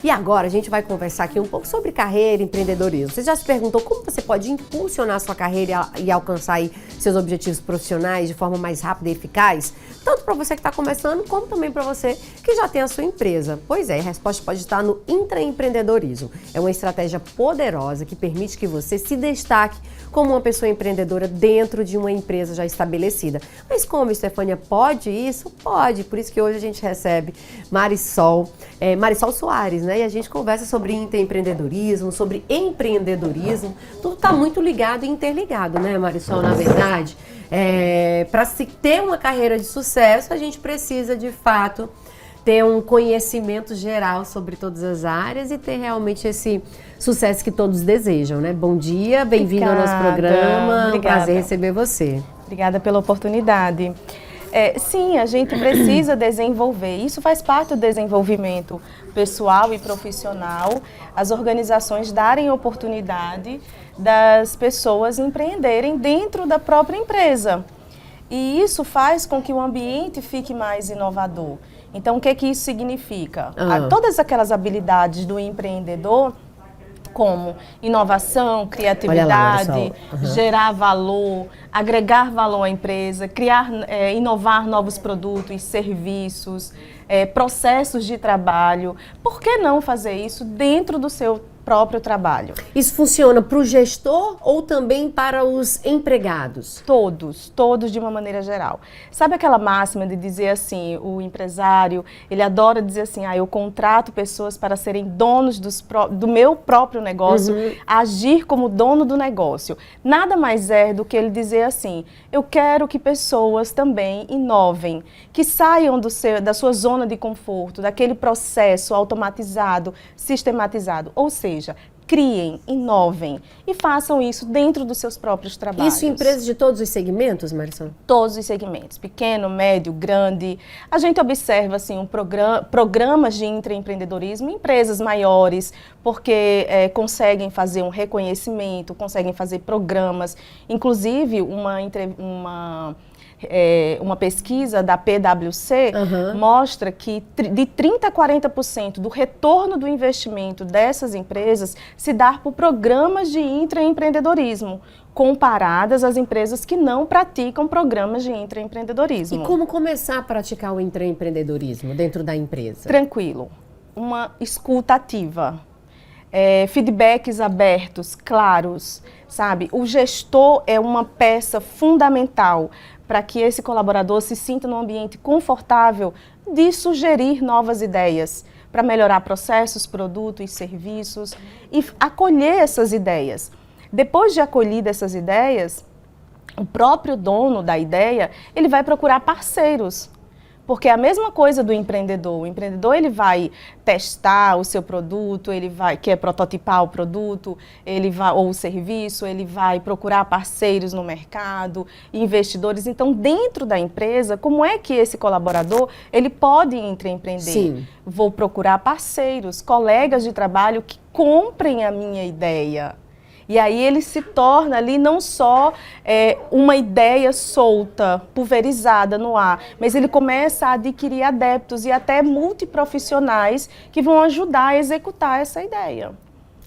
E agora a gente vai conversar aqui um pouco sobre carreira e empreendedorismo. Você já se perguntou como você pode impulsionar a sua carreira e alcançar aí seus objetivos profissionais de forma mais rápida e eficaz? Tanto para você que está começando, como também para você que já tem a sua empresa. Pois é, a resposta pode estar no intraempreendedorismo. É uma estratégia poderosa que permite que você se destaque como uma pessoa empreendedora dentro de uma empresa já estabelecida. Mas como, Estefânia, pode isso? Pode. Por isso que hoje a gente recebe Marisol Soares, né? E a gente conversa sobre intraempreendedorismo, sobre empreendedorismo. Tudo está muito ligado e interligado, né, Marisol, na verdade? Para se ter uma carreira de sucesso, a gente precisa, de fato, ter um conhecimento geral sobre todas as áreas e ter realmente esse sucesso que todos desejam, né? Bom dia, bem-vindo ao nosso programa. Obrigada. Um prazer receber você. Obrigada pela oportunidade. Sim, a gente precisa desenvolver, isso faz parte do desenvolvimento pessoal e profissional, as organizações darem oportunidade das pessoas empreenderem dentro da própria empresa. E isso faz com que o ambiente fique mais inovador. Então, o que isso significa? Todas aquelas habilidades do empreendedor, como inovação, criatividade, gerar valor, agregar valor à empresa, inovar novos produtos e serviços, processos de trabalho. Por que não fazer isso dentro do seu próprio trabalho? Isso funciona para o gestor ou também para os empregados? Todos de uma maneira geral. Sabe aquela máxima de dizer assim, o empresário, ele adora dizer assim, eu contrato pessoas para serem donos do meu próprio negócio, agir como dono do negócio. Nada mais é do que ele dizer assim, eu quero que pessoas também inovem, que saiam da sua zona de conforto, daquele processo automatizado, sistematizado, ou seja, criem, inovem e façam isso dentro dos seus próprios trabalhos. Isso em empresas de todos os segmentos, Marisol? Todos os segmentos, pequeno, médio, grande. A gente observa assim, programas de intraempreendedorismo em empresas maiores, porque conseguem fazer um reconhecimento, conseguem fazer programas. Inclusive, uma pesquisa da PwC mostra que de 30% a 40% do retorno do investimento dessas empresas se dá por programas de intraempreendedorismo, comparadas às empresas que não praticam programas de intraempreendedorismo. E como começar a praticar o intraempreendedorismo dentro da empresa? Tranquilo, uma escuta ativa. Feedbacks abertos, claros, sabe? O gestor é uma peça fundamental para que esse colaborador se sinta num ambiente confortável de sugerir novas ideias para melhorar processos, produtos e serviços e acolher essas ideias. Depois de acolhida essas ideias, o próprio dono da ideia, ele vai procurar parceiros. Porque é a mesma coisa do empreendedor. O empreendedor, ele vai testar o seu produto, quer prototipar o produto, ou o serviço, ele vai procurar parceiros no mercado, investidores. Então, dentro da empresa, como é que esse colaborador, ele pode empreender? Sim. Vou procurar parceiros, colegas de trabalho que comprem a minha ideia. E aí ele se torna ali não só uma ideia solta, pulverizada no ar, mas ele começa a adquirir adeptos e até multiprofissionais que vão ajudar a executar essa ideia.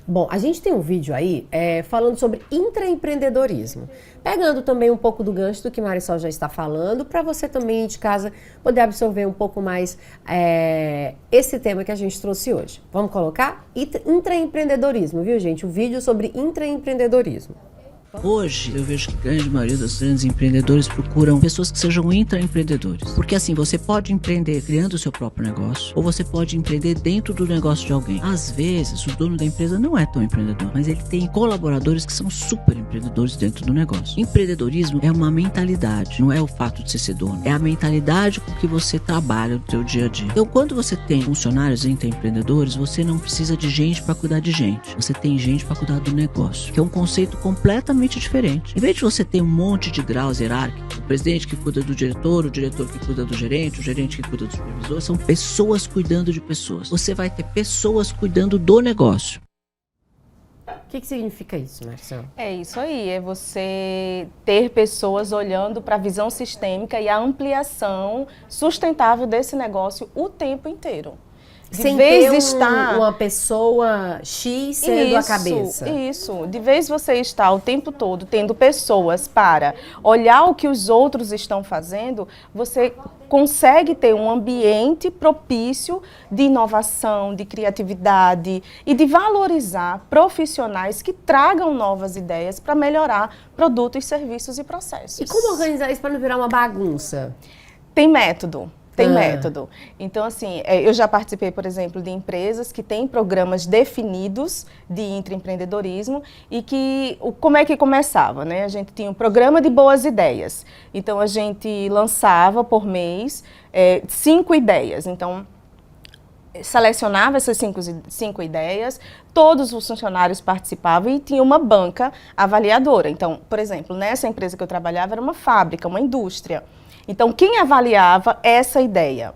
Bom, a gente tem um vídeo aí falando sobre intraempreendedorismo, pegando também um pouco do gancho do que Marisol já está falando, para você também de casa poder absorver um pouco mais esse tema que a gente trouxe hoje. Vamos colocar? Intraempreendedorismo, viu, gente? O vídeo sobre intraempreendedorismo. Hoje, eu vejo que a grande maioria dos grandes empreendedores procuram pessoas que sejam intraempreendedores. Porque assim, você pode empreender criando o seu próprio negócio, ou você pode empreender dentro do negócio de alguém. Às vezes, o dono da empresa não é tão empreendedor, mas ele tem colaboradores que são super empreendedores dentro do negócio. Empreendedorismo é uma mentalidade, não é o fato de ser dono. É a mentalidade com que você trabalha no seu dia a dia. Então, quando você tem funcionários intraempreendedores, você não precisa de gente para cuidar de gente. Você tem gente para cuidar do negócio, que é um conceito completamente diferente. Em vez de você ter um monte de graus hierárquicos, o presidente que cuida do diretor, o diretor que cuida do gerente, o gerente que cuida do supervisor, são pessoas cuidando de pessoas. Você vai ter pessoas cuidando do negócio. O que significa isso, Marcelo? É isso aí, é você ter pessoas olhando para a visão sistêmica e a ampliação sustentável desse negócio o tempo inteiro. Sem ter uma pessoa X sendo a cabeça. Isso. De vez você estar o tempo todo tendo pessoas para olhar o que os outros estão fazendo, você consegue ter um ambiente propício de inovação, de criatividade e de valorizar profissionais que tragam novas ideias para melhorar produtos, serviços e processos. E como organizar isso para não virar uma bagunça? Tem método. Tem método. Então, assim, eu já participei, por exemplo, de empresas que têm programas definidos de intraempreendedorismo e que, como é que começava, né? A gente tinha um programa de boas ideias. Então, a gente lançava por mês 5 ideias. Então, selecionava essas cinco ideias, todos os funcionários participavam e tinha uma banca avaliadora. Então, por exemplo, nessa empresa que eu trabalhava era uma fábrica, uma indústria. Então, quem avaliava essa ideia?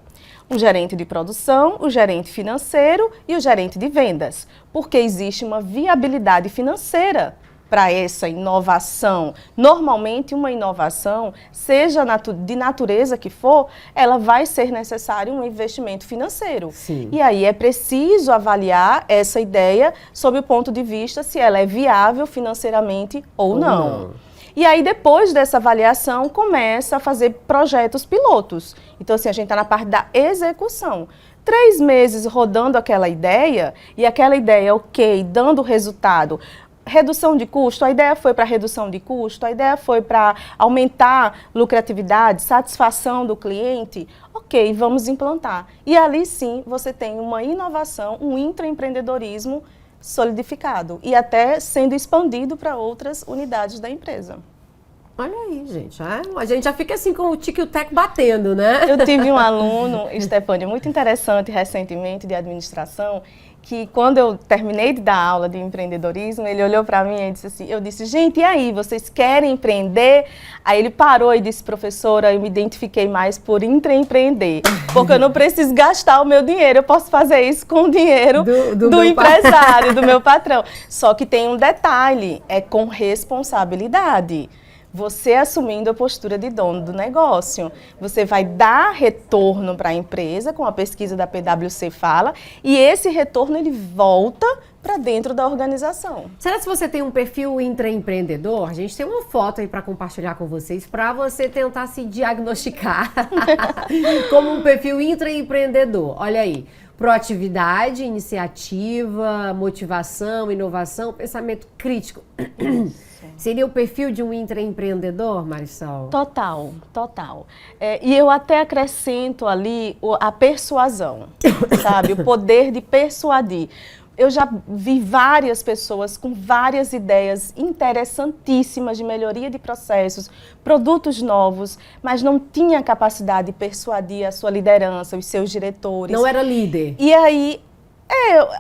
O gerente de produção, o gerente financeiro e o gerente de vendas, porque existe uma viabilidade financeira para essa inovação. Normalmente, uma inovação, seja de natureza que for, ela vai ser necessário um investimento financeiro. Sim. E aí é preciso avaliar essa ideia sob o ponto de vista se ela é viável financeiramente ou não. E aí, depois dessa avaliação, começa a fazer projetos pilotos. Então, assim, a gente está na parte da execução. 3 meses rodando aquela ideia, e aquela ideia, ok, dando resultado. Redução de custo, a ideia foi para redução de custo, a ideia foi para aumentar lucratividade, satisfação do cliente. Ok, vamos implantar. E ali sim, você tem uma inovação, um intraempreendedorismo solidificado e até sendo expandido para outras unidades da empresa. Olha aí, gente. A gente já fica assim com o tique e o teco batendo, né? Eu tive um aluno, Stefânia, muito interessante recentemente de administração, que quando eu terminei de dar aula de empreendedorismo, ele olhou para mim e disse assim, eu disse, gente, e aí, vocês querem empreender? Aí ele parou e disse, professora, eu me identifiquei mais por intraempreender, porque eu não preciso gastar o meu dinheiro, eu posso fazer isso com o dinheiro do empresário, do meu patrão. Só que tem um detalhe, é com responsabilidade. Você assumindo a postura de dono do negócio. Você vai dar retorno para a empresa, como a pesquisa da PwC fala, e esse retorno ele volta para dentro da organização. Será que se você tem um perfil intraempreendedor, a gente tem uma foto aí para compartilhar com vocês, para você tentar se diagnosticar como um perfil intraempreendedor. Olha aí. Proatividade, iniciativa, motivação, inovação, pensamento crítico. Seria o perfil de um intraempreendedor, Marisol? Total, total. E eu até acrescento ali a persuasão, sabe? O poder de persuadir. Eu já vi várias pessoas com várias ideias interessantíssimas de melhoria de processos, produtos novos, mas não tinha capacidade de persuadir a sua liderança, os seus diretores. Não era líder. E aí,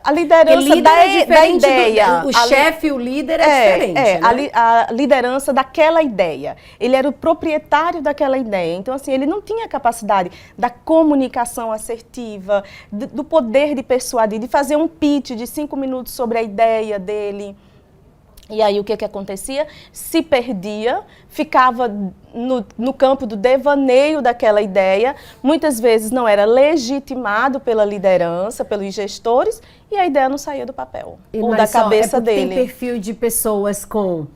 a liderança da ideia. O chefe e o líder é diferente, né? A liderança daquela ideia. Ele era o proprietário daquela ideia. Então, assim, ele não tinha capacidade da comunicação assertiva, do poder de persuadir, de fazer um pitch de 5 minutos sobre a ideia dele. E aí, o que acontecia? Se perdia, ficava no campo do devaneio daquela ideia, muitas vezes não era legitimado pela liderança, pelos gestores, e a ideia não saía do papel, ou da cabeça dele. Tem perfil de pessoas com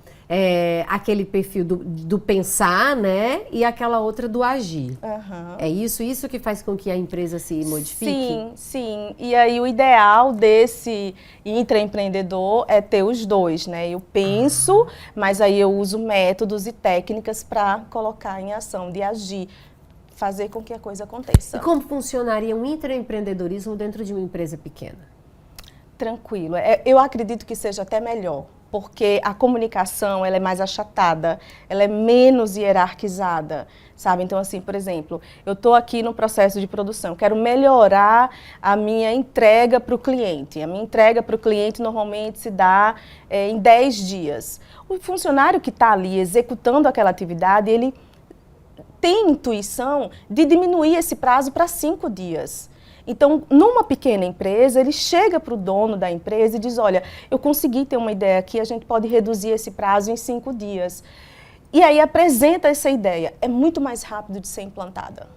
aquele perfil do pensar, né? E aquela outra do agir. Uhum. É isso que faz com que a empresa se modifique? Sim, sim. E aí o ideal desse intraempreendedor é ter os dois, né? Eu penso, mas aí eu uso métodos e técnicas para colocar em ação, de agir, fazer com que a coisa aconteça. E como funcionaria um intraempreendedorismo dentro de uma empresa pequena? Tranquilo. Eu acredito que seja até melhor, porque a comunicação ela é mais achatada, ela é menos hierarquizada, sabe? Então, assim, por exemplo, eu estou aqui no processo de produção, quero melhorar a minha entrega para o cliente. A minha entrega para o cliente normalmente se dá em 10 dias. O funcionário que está ali executando aquela atividade, ele tem intuição de diminuir esse prazo para 5 dias. Então, numa pequena empresa, ele chega para o dono da empresa e diz, olha, eu consegui ter uma ideia aqui, a gente pode reduzir esse prazo em 5 dias. E aí apresenta essa ideia. É muito mais rápido de ser implantada.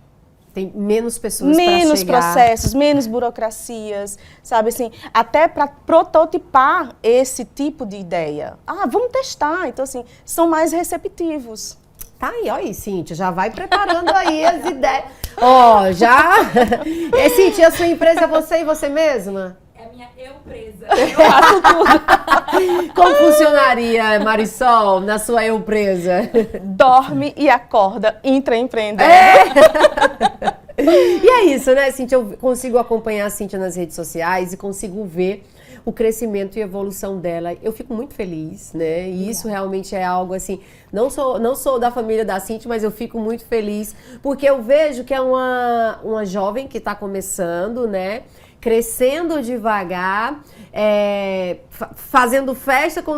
Tem menos pessoas para menos chegar. processos, menos burocracias, sabe assim, até para prototipar esse tipo de ideia. Ah, vamos testar. Então, assim, são mais receptivos. Tá aí, ó aí, Cíntia, já vai preparando aí as ideias. Ó, já... Cíntia, a sua empresa é você e você mesma? É a minha empresa. Eu faço tudo. Como funcionaria, Marisol, na sua empresa? Dorme e acorda intraempreendedor. E é isso, né, Cíntia? Eu consigo acompanhar a Cíntia nas redes sociais e consigo ver o crescimento e evolução dela. Eu fico muito feliz, né? E isso realmente é algo assim, não sou da família da Cíntia, mas eu fico muito feliz, porque eu vejo que é uma jovem que está começando, né? Crescendo devagar, fazendo festa com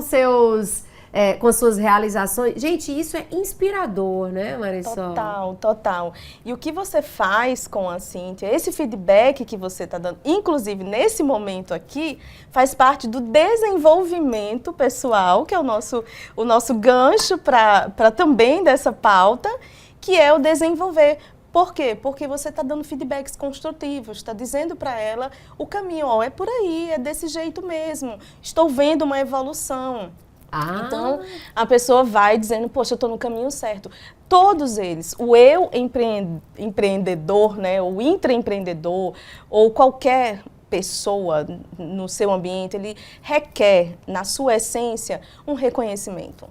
com as suas realizações. Gente, isso é inspirador, né, Marisol? Total. E o que você faz com a Cíntia, esse feedback que você está dando, inclusive nesse momento aqui, faz parte do desenvolvimento pessoal, que é o nosso gancho para também dessa pauta, que é o desenvolver. Por quê? Porque você está dando feedbacks construtivos, está dizendo para ela o caminho, ó, é por aí, é desse jeito mesmo, estou vendo uma evolução. Então, a pessoa vai dizendo, poxa, eu estou no caminho certo. Todos eles, o eu empreendedor, né, o intraempreendedor, ou qualquer pessoa no seu ambiente, ele requer, na sua essência, um reconhecimento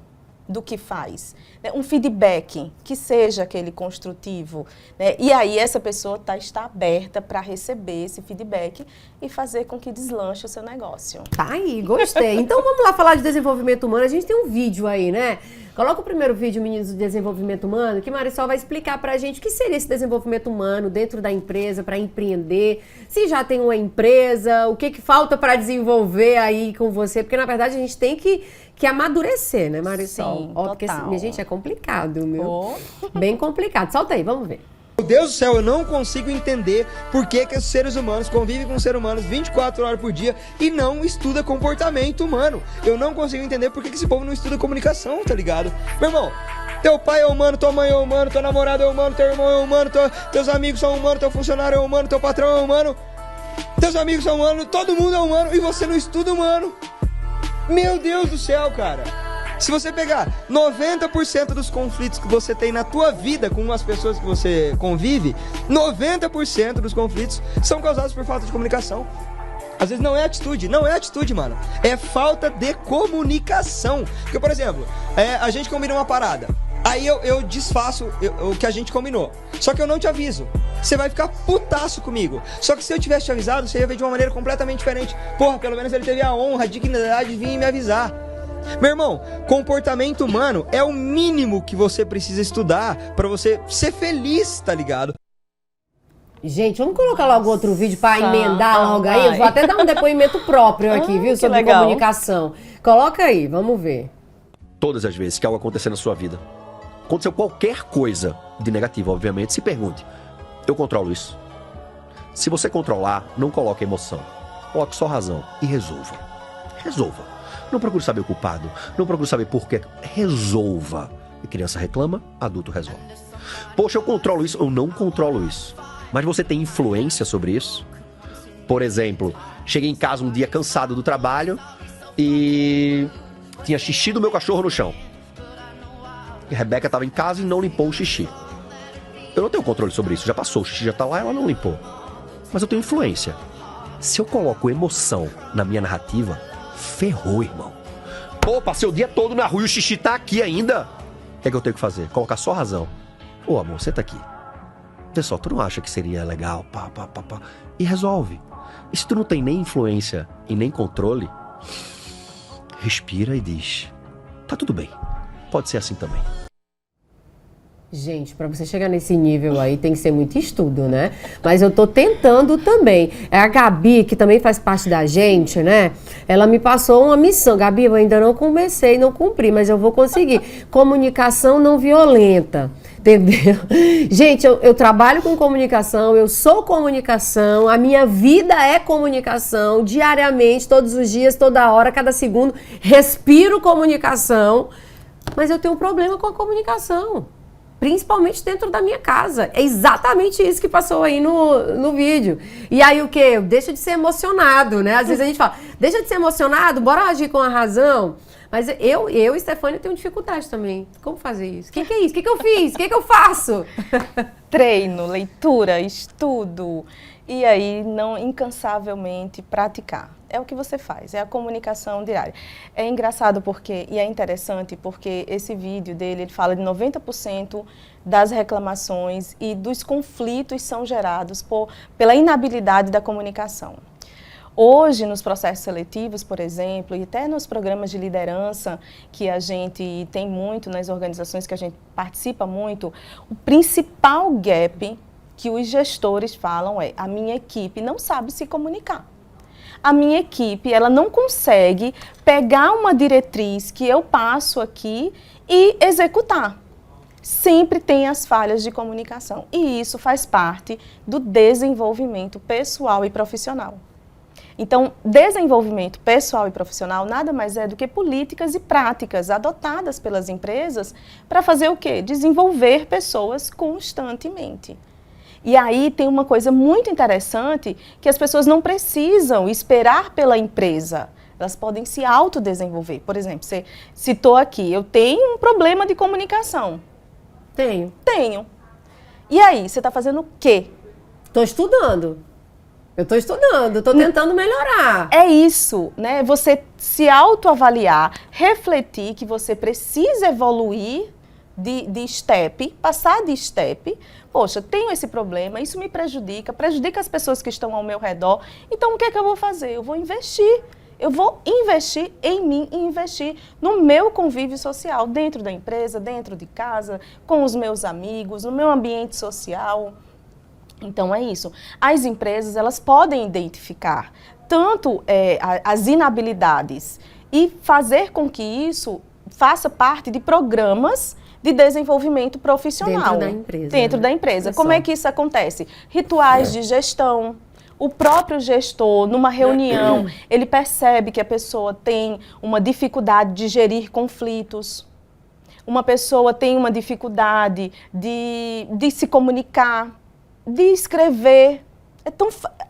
do que faz, né? Um feedback que seja aquele construtivo, né? E aí essa pessoa está aberta para receber esse feedback e fazer com que deslanche o seu negócio. Tá aí, gostei. Então vamos lá falar de desenvolvimento humano. A gente tem um vídeo aí, né? Coloca o primeiro vídeo, meninos, do desenvolvimento humano, que Marisol vai explicar pra gente o que seria esse desenvolvimento humano dentro da empresa, para empreender, se já tem uma empresa, o que falta para desenvolver aí com você, porque na verdade a gente tem que amadurecer, né, Marisol? Sim, porque, total. minha gente, é complicado, meu. Bem complicado. Solta aí, vamos ver. Meu Deus do céu, eu não consigo entender por que os seres humanos convivem com seres humanos 24 horas por dia e não estuda comportamento humano. Eu não consigo entender por que esse povo não estuda comunicação, tá ligado? Meu irmão, teu pai é humano, tua mãe é humano, teu namorado é humano, teu irmão é humano, teus amigos são humanos, teu funcionário é humano, teu patrão é humano, teus amigos são humanos, todo mundo é humano e você não estuda humano. Meu Deus do céu, cara. Se você pegar 90% dos conflitos que você tem na tua vida com as pessoas que você convive, 90% dos conflitos são causados por falta de comunicação. Às vezes não é atitude, mano. É falta de comunicação. Porque, por exemplo, a gente combina uma parada. Aí eu desfaço o que a gente combinou. Só que eu não te aviso. Você vai ficar putaço comigo. Só que se eu tivesse te avisado, você ia ver de uma maneira completamente diferente. Porra, pelo menos ele teve a honra, a dignidade de vir me avisar. Meu irmão, comportamento humano é o mínimo que você precisa estudar pra você ser feliz, tá ligado? Gente, vamos colocar logo outro vídeo para emendar logo aí. vai. Eu vou até dar um depoimento próprio aqui, viu? Que Sobre legal. comunicação. Coloca aí, vamos ver. Todas as vezes que algo acontecer na sua vida, aconteceu qualquer coisa de negativo, obviamente, se pergunte: eu controlo isso? Se você controlar, não coloque emoção. Coloque só razão e resolva. Resolva. Não procure saber o culpado. Não procure saber por quê. Resolva. E criança reclama, adulto resolve. Poxa, eu controlo isso. Eu não controlo isso. Mas você tem influência sobre isso? Por exemplo, cheguei em casa um dia cansado do trabalho e tinha xixi do meu cachorro no chão. E a Rebeca estava em casa e não limpou o xixi. Eu não tenho controle sobre isso. Já passou, o xixi já está lá, ela não limpou. Mas eu tenho influência. Se eu coloco emoção na minha narrativa, ferrou, irmão. Pô, passei o dia todo na rua e o xixi tá aqui ainda. O que é que eu tenho que fazer? Colocar só razão. Ô, amor, senta aqui. Pessoal, tu não acha que seria legal? Pá. E resolve. E se tu não tem nem influência e nem controle, respira e diz: tá tudo bem. Pode ser assim também. Gente, para você chegar nesse nível aí tem que ser muito estudo, né? Mas eu tô tentando também. A Gabi, que também faz parte da gente, né? Ela me passou uma missão. Gabi, eu ainda não comecei, não cumpri, mas eu vou conseguir. Comunicação não violenta, entendeu? Gente, eu trabalho com comunicação, eu sou comunicação, a minha vida é comunicação, diariamente, todos os dias, toda hora, cada segundo, respiro comunicação, mas eu tenho um problema com a comunicação. principalmente dentro da minha casa. É exatamente isso que passou aí no vídeo. E aí o quê? Deixa de ser emocionado, né? Às vezes a gente fala, deixa de ser emocionado, bora agir com a razão. Mas eu e Stefânia tenho dificuldade também. Como fazer isso? O que é isso? O que eu fiz? O que eu faço? Treino, leitura, estudo. E aí, não incansavelmente praticar. É o que você faz, é a comunicação diária. É engraçado porque, e é interessante porque esse vídeo dele, ele fala de 90% das reclamações e dos conflitos são gerados pela inabilidade da comunicação. Hoje, nos processos seletivos, por exemplo, e até nos programas de liderança, que a gente tem muito nas organizações que a gente participa muito, o principal gap que os gestores falam é: a minha equipe não sabe se comunicar. A minha equipe, ela não consegue pegar uma diretriz que eu passo aqui e executar. Sempre tem as falhas de comunicação. E isso faz parte do desenvolvimento pessoal e profissional. Então, desenvolvimento pessoal e profissional nada mais é do que políticas e práticas adotadas pelas empresas para fazer o quê? Desenvolver pessoas constantemente. E aí tem uma coisa muito interessante, que as pessoas não precisam esperar pela empresa. Elas podem se autodesenvolver. Por exemplo, você citou aqui, eu tenho um problema de comunicação. Tenho. Tenho. E aí, você está fazendo o quê? Estou estudando. Eu estou estudando, estou tentando melhorar. É isso, né? Você se autoavaliar, refletir que você precisa evoluir de step, passar de step. Poxa, tenho esse problema, isso me prejudica as pessoas que estão ao meu redor. Então, o que é que eu vou fazer? Eu vou investir. Eu vou investir em mim e investir no meu convívio social, dentro da empresa, dentro de casa, com os meus amigos, no meu ambiente social. Então, é isso. As empresas, elas podem identificar tanto as inabilidades e fazer com que isso faça parte de programas de desenvolvimento profissional. Dentro da empresa. Dentro da empresa. Como é que isso acontece? Rituais de gestão. O próprio gestor, numa reunião, ele percebe que a pessoa tem uma dificuldade de gerir conflitos. Uma pessoa tem uma dificuldade de se comunicar, de escrever.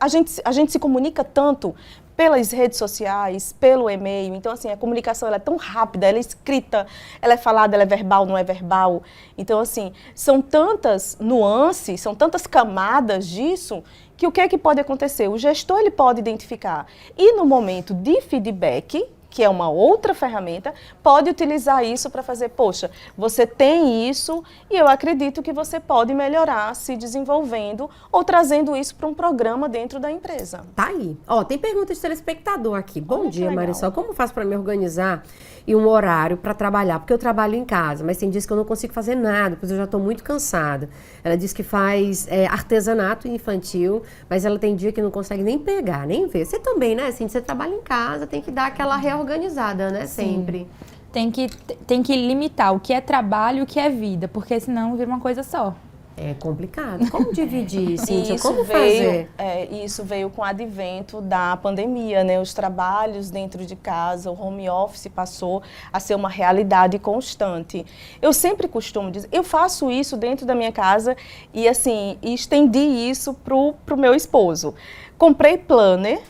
A gente se comunica tanto pelas redes sociais, pelo e-mail. Então, assim, a comunicação ela é tão rápida, ela é escrita, ela é falada, ela é verbal, não é verbal. Então, assim, são tantas nuances, são tantas camadas disso, que o que é que pode acontecer? O gestor ele pode identificar. E no momento de feedback, que é uma outra ferramenta, pode utilizar isso para fazer, poxa, você tem isso e eu acredito que você pode melhorar se desenvolvendo ou trazendo isso para um programa dentro da empresa. Tá aí. Ó, tem pergunta de telespectador aqui. Bom Olha dia, que legal. Marisol. Como eu faço para me organizar e um horário para trabalhar? Porque eu trabalho em casa, mas tem dias que eu não consigo fazer nada, porque eu já estou muito cansada. Ela diz que faz artesanato infantil, mas ela tem dia que não consegue nem pegar, nem ver. Você também, né? Assim, você trabalha em casa, tem que dar aquela reorganizada, né? Sempre. Tem que limitar o que é trabalho e o que é vida, porque senão vira uma coisa só. É complicado. Como dividir, Cíntia? Isso Como fazer? Isso veio com o advento da pandemia, né? Os trabalhos dentro de casa, o home office passou a ser uma realidade constante. Eu sempre costumo dizer, eu faço isso dentro da minha casa e assim, estendi isso pro meu esposo. Comprei planner,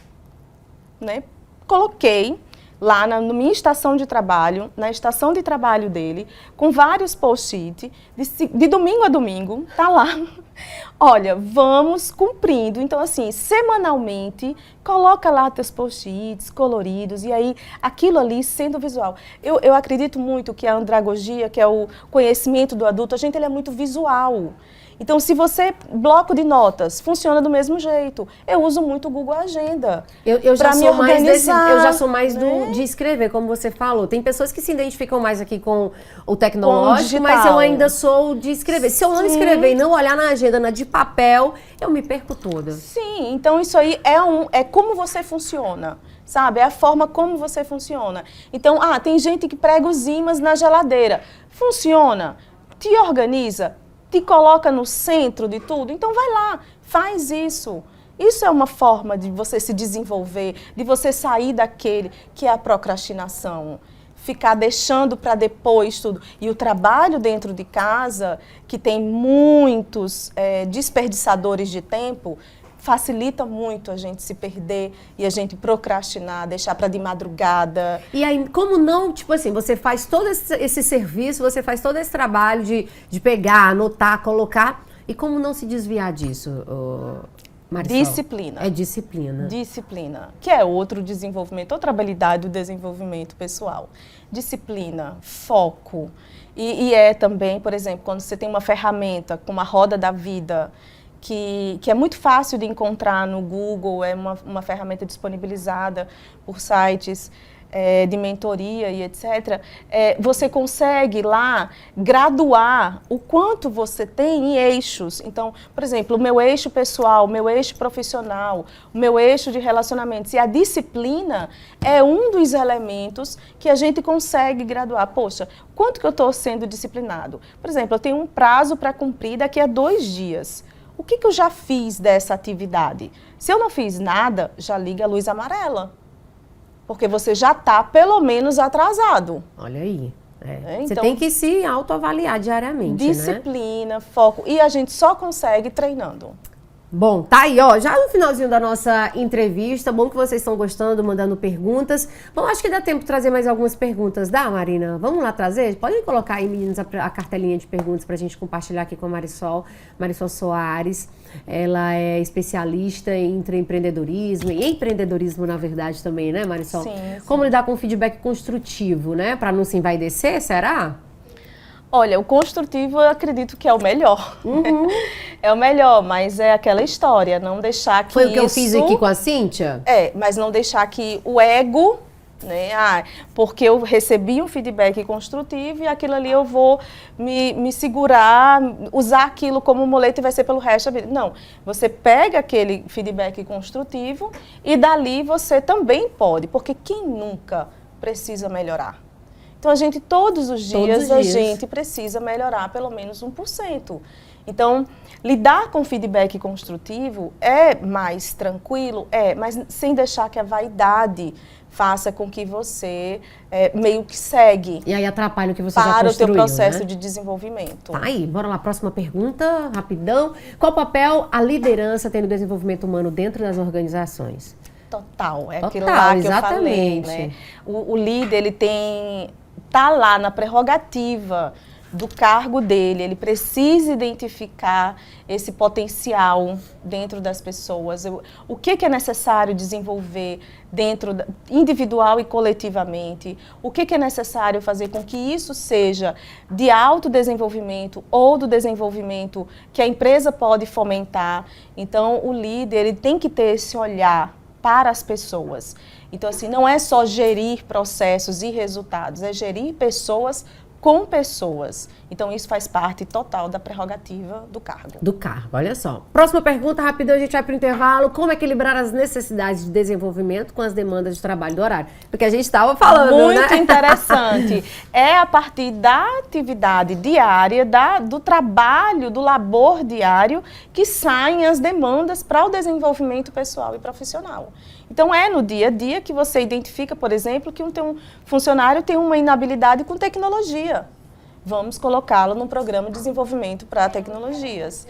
né? Coloquei lá na minha estação de trabalho, na estação de trabalho dele, com vários post-it, de domingo a domingo, tá lá. Olha, vamos cumprindo. Então, assim, semanalmente, coloca lá teus post-its coloridos, e aí, aquilo ali sendo visual. Eu acredito muito que a andragogia, que é o conhecimento do adulto, ele é muito visual. Então, se você, bloco de notas, funciona do mesmo jeito. Eu uso muito o Google Agenda. Eu já sou mais né? de escrever, como você falou. Tem pessoas que se identificam mais aqui com o tecnológico, Com o mas eu digital. ainda sou de escrever. Se eu não escrever e não olhar na agenda, na de papel, eu me perco toda. Sim, então isso aí é como você funciona, sabe? É a forma como você funciona. Então, tem gente que prega os ímãs na geladeira. Funciona, te organiza, te coloca no centro de tudo, então vai lá, faz isso. Isso é uma forma de você se desenvolver, de você sair daquele que é a procrastinação. ficar deixando para depois tudo. E o trabalho dentro de casa, que tem muitos desperdiçadores de tempo, facilita muito a gente se perder e a gente procrastinar, deixar para de madrugada. E aí, como não, tipo assim, você faz todo esse serviço, você faz todo esse trabalho de pegar, anotar, colocar, e como não se desviar disso, Marisol? Disciplina. É disciplina. Disciplina, que é outro desenvolvimento, outra habilidade do desenvolvimento pessoal. Disciplina, foco. E é também, por exemplo, quando você tem uma ferramenta como a Roda da Vida, que é muito fácil de encontrar no Google, é uma ferramenta disponibilizada por sites de mentoria e etc. Você consegue lá graduar o quanto você tem em eixos. Então, por exemplo, o meu eixo pessoal, o meu eixo profissional, o meu eixo de relacionamentos. E a disciplina é um dos elementos que a gente consegue graduar. Poxa, quanto que eu estou sendo disciplinado? Por exemplo, eu tenho um prazo para cumprir daqui a 2 dias. O que eu já fiz dessa atividade? Se eu não fiz nada, já liga a luz amarela. Porque você já está, pelo menos, atrasado. Olha aí. Você Então, tem que se autoavaliar diariamente, disciplina, foco. E a gente só consegue treinando. Bom, tá aí, ó, já no finalzinho da nossa entrevista, bom que vocês estão gostando, mandando perguntas. Bom, acho que dá tempo de trazer mais algumas perguntas, dá, Marina? Vamos lá trazer? Podem colocar aí, meninas, a cartelinha de perguntas pra gente compartilhar aqui com a Marisol Soares. Ela é especialista em intraempreendedorismo, e empreendedorismo, na verdade, também, né, Marisol? Sim. Como lidar com feedback construtivo, né, pra não se envaidecer, será? Olha, o construtivo eu acredito que é o melhor. Uhum. É o melhor, mas é aquela história, não deixar que Foi o que eu fiz aqui com a Cíntia? Mas não deixar que o ego, né, porque eu recebi um feedback construtivo e aquilo ali eu vou me segurar, usar aquilo como muleta e vai ser pelo resto da vida. Não, você pega aquele feedback construtivo e dali você também pode, porque quem nunca precisa melhorar? Então, a gente, todos os dias, a gente precisa melhorar pelo menos 1%. Então, lidar com feedback construtivo é mais tranquilo? Mas sem deixar que a vaidade faça com que você meio que segue. E aí atrapalha o que você já construiu, para o teu processo, né, de desenvolvimento. Tá aí, bora lá, próxima pergunta, rapidão. Qual papel a liderança tem no desenvolvimento humano dentro das organizações? Total, aquilo lá que eu falei, né? O líder, ele tá lá na prerrogativa do cargo dele, ele precisa identificar esse potencial dentro das pessoas, o que é necessário desenvolver individual e coletivamente, o que é necessário fazer com que isso seja de autodesenvolvimento ou do desenvolvimento que a empresa pode fomentar. Então, o líder, ele tem que ter esse olhar para as pessoas. Então, assim, não é só gerir processos e resultados, é gerir pessoas com pessoas. Então, isso faz parte total da prerrogativa do cargo. Do cargo, olha só. Próxima pergunta, rapidão, a gente vai para o intervalo. Como equilibrar as necessidades de desenvolvimento com as demandas de trabalho do horário? Porque a gente estava falando, muito né? Interessante. É a partir da atividade diária, do trabalho, do labor diário, que saem as demandas para o desenvolvimento pessoal e profissional. Então, é no dia a dia que você identifica, por exemplo, que um funcionário tem uma inabilidade com tecnologia. Vamos colocá-lo num programa de desenvolvimento para tecnologias.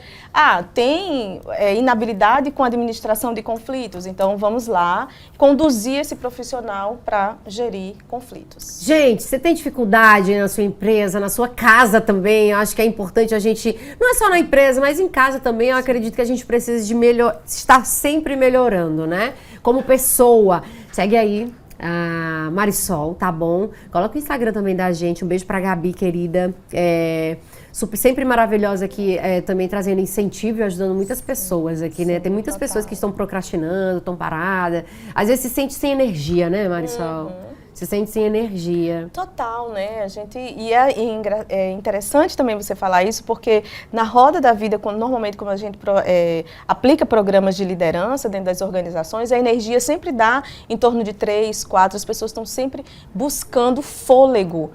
Tem inabilidade com administração de conflitos, então vamos lá conduzir esse profissional para gerir conflitos. Gente, você tem dificuldade na sua empresa, na sua casa também? Eu acho que é importante a gente, não é só na empresa, mas em casa também, eu acredito que a gente precisa de estar sempre melhorando, né? Como pessoa. Segue aí a Marisol, tá bom? Coloca o Instagram também da gente. Um beijo pra Gabi, querida. Sempre maravilhosa aqui, também trazendo incentivo e ajudando muitas pessoas aqui, né? Tem muitas pessoas que estão procrastinando, estão paradas. Às vezes se sente sem energia, né, Marisol? Se sente sem energia. Total, né? É interessante também você falar isso, porque na roda da vida, normalmente como a gente aplica programas de liderança dentro das organizações, a energia sempre dá em torno de 3, 4, as pessoas estão sempre buscando fôlego.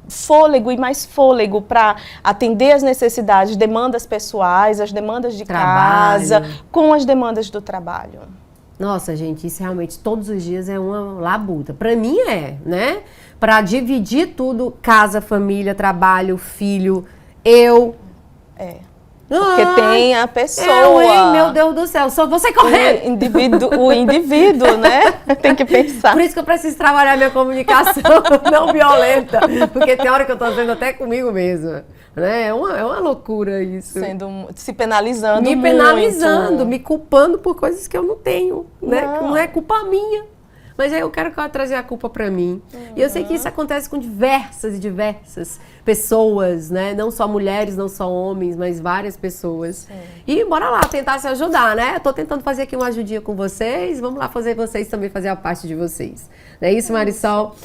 Fôlego e mais fôlego para atender as necessidades, demandas pessoais, as demandas de casa, com as demandas do trabalho. Nossa, gente, isso realmente todos os dias é uma labuta. Pra mim né? Pra dividir tudo, casa, família, trabalho, filho, eu. Porque tem a pessoa. Hein? Meu Deus do céu, só você correndo. O indivíduo, né? Tem que pensar. Por isso que eu preciso trabalhar minha comunicação não violenta. Porque tem hora que eu tô fazendo até comigo mesma. Né? É uma loucura isso. Se penalizando me muito. penalizando, me culpando por coisas que eu não tenho. Né? Que não é culpa minha. Mas aí eu quero trazer a culpa pra mim. E eu sei que isso acontece com diversas e diversas pessoas, né? Não só mulheres, não só homens, mas várias pessoas. E bora lá tentar se ajudar, né? Eu tô tentando fazer aqui uma ajudinha com vocês. Vamos lá fazer vocês também fazer a parte de vocês. Não é isso, Marisol?